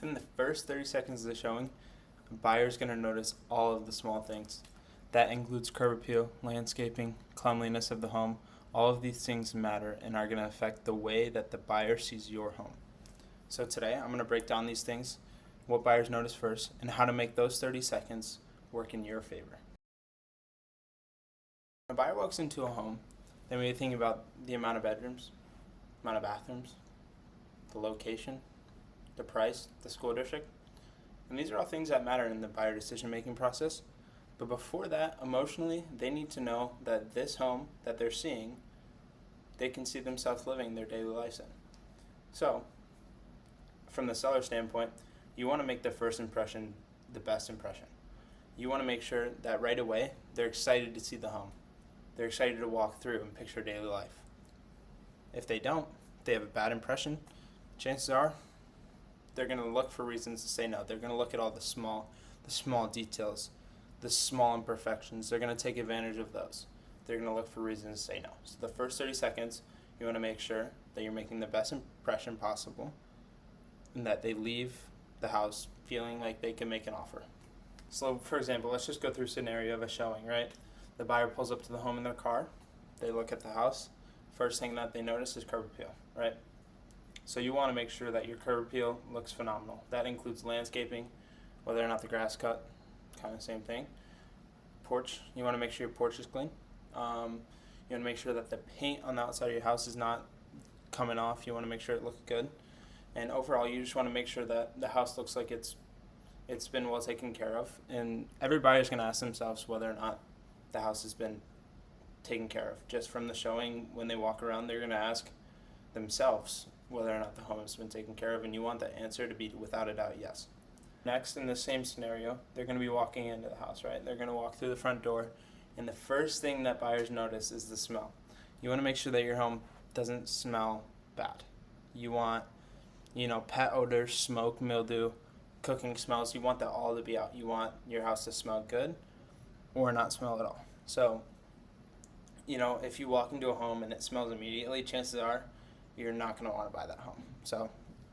Within the first 30 seconds of the showing, a buyer's going to notice all of the small things. That includes curb appeal, landscaping, cleanliness of the home. All of these things matter and are going to affect the way that the buyer sees your home. So today I'm going to break down these things, what buyers notice first, and how to make those 30 seconds work in your favor. When a buyer walks into a home, they may be thinking about the amount of bedrooms, amount of bathrooms, the location, the price, the school district. And these are all things that matter in the buyer decision-making process. But before that, emotionally, they need to know that this home that they're seeing, they can see themselves living their daily lives in. So, from the seller standpoint, you want to make the first impression the best impression. You want to make sure that right away, they're excited to see the home. They're excited to walk through and picture daily life. If they don't, if they have a bad impression, chances are they're going to look for reasons to say no. They're going to look at all the small details, the small imperfections. They're going to take advantage of those. They're going to look for reasons to say no. So the first 30 seconds, you want to make sure that you're making the best impression possible and that they leave the house feeling like they can make an offer. So for example, let's just go through a scenario of a showing, right? The buyer pulls up to the home in their car. They look at the house. First thing that they notice is curb appeal, right? So you want to make sure that your curb appeal looks phenomenal. That includes landscaping, whether or not the grass cut, kind of same thing. Porch, you want to make sure your porch is clean. You want to make sure that the paint on the outside of your house is not coming off. You want to make sure it looks good. And overall, you just want to make sure that the house looks like it's been well taken care of. And every buyer is going to ask themselves whether or not the house has been taken care of. Just from the showing, when they walk around, they're going to ask themselves whether or not the home has been taken care of, and you want that answer to be without a doubt yes. Next, in the same scenario, they're going to be walking into the house, right? They're going to walk through the front door, and the first thing that buyers notice is the smell. You want to make sure that your home doesn't smell bad. You want, pet odors, smoke, mildew, cooking smells. You want that all to be out. You want your house to smell good or not smell at all. So, if you walk into a home and it smells immediately, chances are you're not going to want to buy that home. So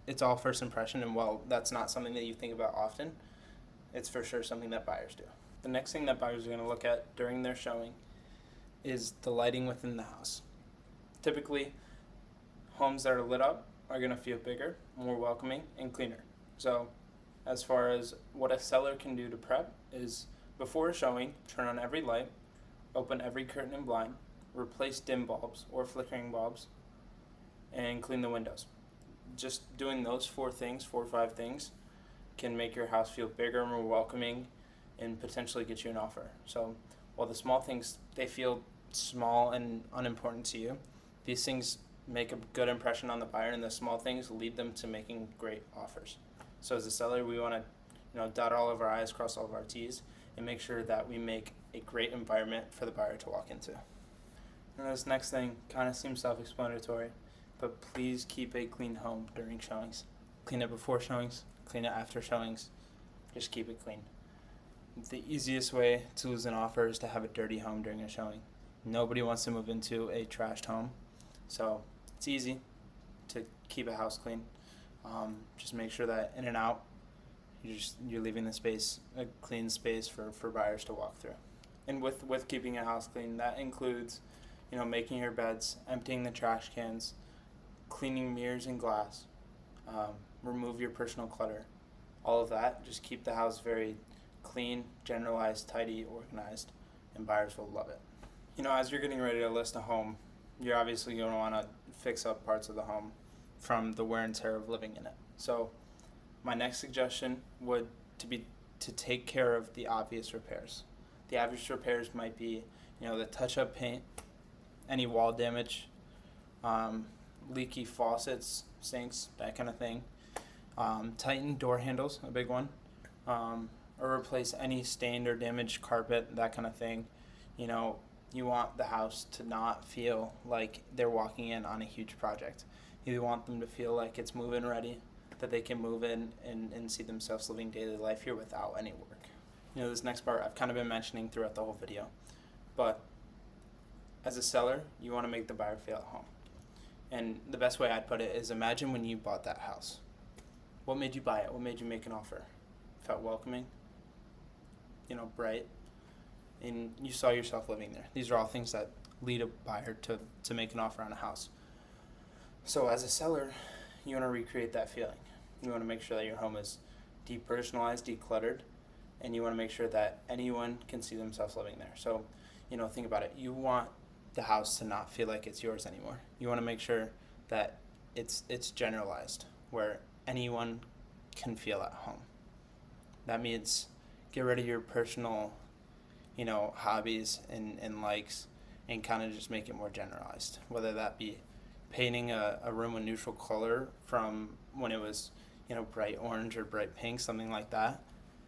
it's all first impression, and while that's not something that you think about often, it's for sure something that buyers do. The next thing that buyers are going to look at during their showing is the lighting within the house. Typically, homes that are lit up are going to feel bigger, more welcoming, and cleaner. So as far as what a seller can do to prep is, before a showing, turn on every light, open every curtain and blind, replace dim bulbs or flickering bulbs, and clean the windows. Just doing those 4 or 5 things can make your house feel bigger, more welcoming, and potentially get you an offer. So while the small things, they feel small and unimportant to you, these things make a good impression on the buyer, and the small things lead them to making great offers. So as a seller, we want to dot all of our I's, cross all of our T's, and make sure that we make a great environment for the buyer to walk into. And this next thing kind of seems self-explanatory, but please keep a clean home during showings. Clean it before showings, clean it after showings. Just keep it clean. The easiest way to lose an offer is to have a dirty home during a showing. Nobody wants to move into a trashed home, so it's easy to keep a house clean. Just make sure that in and out, you're leaving the space, a clean space for buyers to walk through. And with keeping a house clean, that includes making your beds, emptying the trash cans, cleaning mirrors and glass, remove your personal clutter. All of that, just keep the house very clean, generalized, tidy, organized, and buyers will love it. As you're getting ready to list a home, you're obviously going to want to fix up parts of the home from the wear and tear of living in it. So my next suggestion would be to take care of the obvious repairs. The obvious repairs might be, the touch-up paint, any wall damage, leaky faucets, sinks, that kind of thing. Tighten door handles, a big one. Or replace any stained or damaged carpet, that kind of thing. You want the house to not feel like they're walking in on a huge project. You want them to feel like it's move-in ready, that they can move in and see themselves living daily life here without any work. This next part I've kind of been mentioning throughout the whole video, but as a seller, you want to make the buyer feel at home. And the best way I'd put it is, imagine when you bought that house. What made you buy it? What made you make an offer? Felt welcoming, bright, and you saw yourself living there. These are all things that lead a buyer to make an offer on a house. So as a seller, you want to recreate that feeling. You want to make sure that your home is depersonalized, decluttered, and you want to make sure that anyone can see themselves living there. So, think about it. You want the house to not feel like it's yours anymore. You want to make sure that it's generalized, where anyone can feel at home. That means get rid of your personal, hobbies and likes, and kind of just make it more generalized. Whether that be painting a room a neutral color from when it was, bright orange or bright pink, something like that.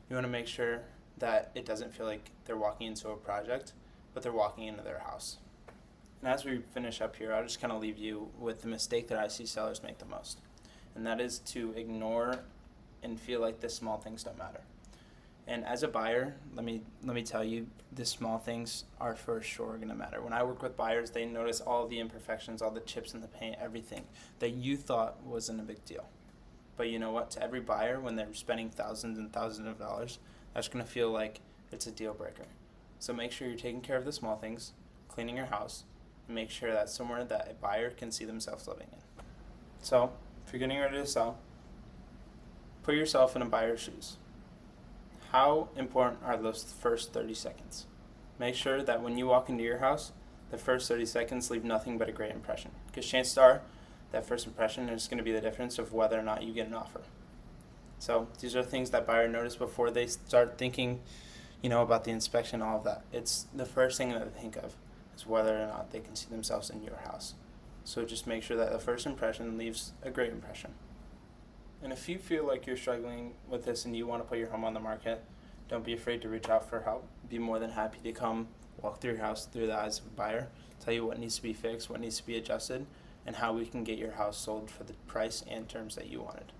You want to make sure that it doesn't feel like they're walking into a project, but they're walking into their house. And as we finish up here, I'll just kind of leave you with the mistake that I see sellers make the most. And that is to ignore and feel like the small things don't matter. And as a buyer, let me tell you, the small things are for sure going to matter. When I work with buyers, they notice all the imperfections, all the chips in the paint, everything that you thought wasn't a big deal. But you know what? To every buyer, when they're spending thousands and thousands of dollars, that's going to feel like it's a deal breaker. So make sure you're taking care of the small things, cleaning your house, and make sure that's somewhere that a buyer can see themselves living in. So if you're getting ready to sell, put yourself in a buyer's shoes. How important are those first 30 seconds? Make sure that when you walk into your house, the first 30 seconds leave nothing but a great impression. Because chances are, that first impression is going to be the difference of whether or not you get an offer. So these are things that buyer notice before they start thinking, about the inspection, all of that. It's the first thing that they think of is whether or not they can see themselves in your house. So just make sure that the first impression leaves a great impression. And if you feel like you're struggling with this and you want to put your home on the market, don't be afraid to reach out for help. Be more than happy to come walk through your house through the eyes of a buyer, tell you what needs to be fixed, what needs to be adjusted, and how we can get your house sold for the price and terms that you wanted.